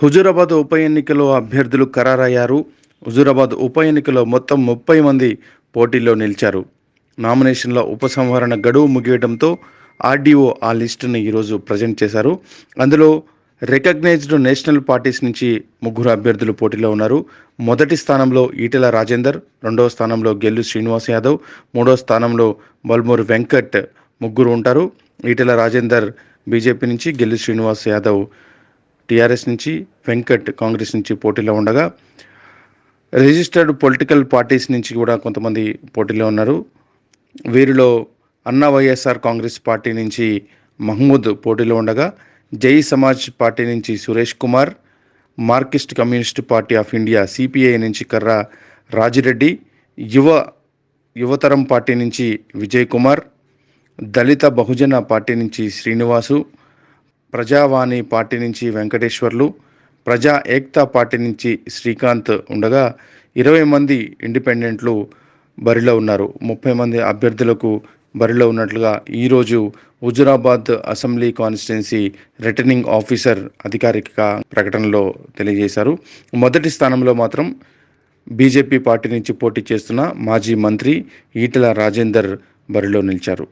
హుజూరాబాద్ ఉప ఎన్నికలో అభ్యర్థులు ఖరారయ్యారు. హుజూరాబాద్ ఉప ఎన్నికలో మొత్తం 30 మంది పోటీలో నిలిచారు. నామినేషన్ల ఉపసంహరణ గడువు ముగియడంతో ఆర్డీఓ ఆ లిస్టును ఈరోజు ప్రజెంట్ చేశారు. అందులో రికగ్నైజ్డ్ నేషనల్ పార్టీస్ నుంచి ముగ్గురు అభ్యర్థులు పోటీలో ఉన్నారు. మొదటి స్థానంలో ఈటెల రాజేందర్, రెండవ స్థానంలో గెల్లు శ్రీనివాస్ యాదవ్, మూడవ స్థానంలో బల్మూరు వెంకట్ ముగ్గురు ఉంటారు. ఈటెల రాజేందర్ బీజేపీ నుంచి, గెల్లు శ్రీనివాస్ యాదవ్ టీఆర్ఎస్ నుంచి, వెంకట్ కాంగ్రెస్ నుంచి పోటీలో ఉండగా రిజిస్టర్డ్ పొలిటికల్ పార్టీస్ నుంచి కూడా కొంతమంది పోటీలో ఉన్నారు. వీరిలో అన్నా వైఎస్ఆర్ కాంగ్రెస్ పార్టీ నుంచి మహమూద్ పోటీలో ఉండగా, జై సమాజ్ పార్టీ నుంచి Suresh Kumar, Marxist communist party of India CPI నుంచి కర్రా రాజిరెడ్డి, యువతరం పార్టీ నుంచి విజయ్ కుమార్, దళిత బహుజన పార్టీ నుంచి శ్రీనివాసు, ప్రజావాణి పార్టీ నుంచి వెంకటేశ్వర్లు, ప్రజా ఏక్తా పార్టీ నుంచి శ్రీకాంత్ ఉండగా 20 మంది ఇండిపెండెంట్లు బరిలో ఉన్నారు. 30 మంది అభ్యర్థులకు బరిలో ఉన్నట్లుగా ఈరోజు Huzurabad assembly constituency returning officer అధికారిక ప్రకటనలో తెలియజేశారు. మొదటి స్థానంలో మాత్రం బీజేపీ పార్టీ నుంచి పోటీ చేస్తున్న మాజీ మంత్రి ఈటెల రాజేందర్ బరిలో నిలిచారు.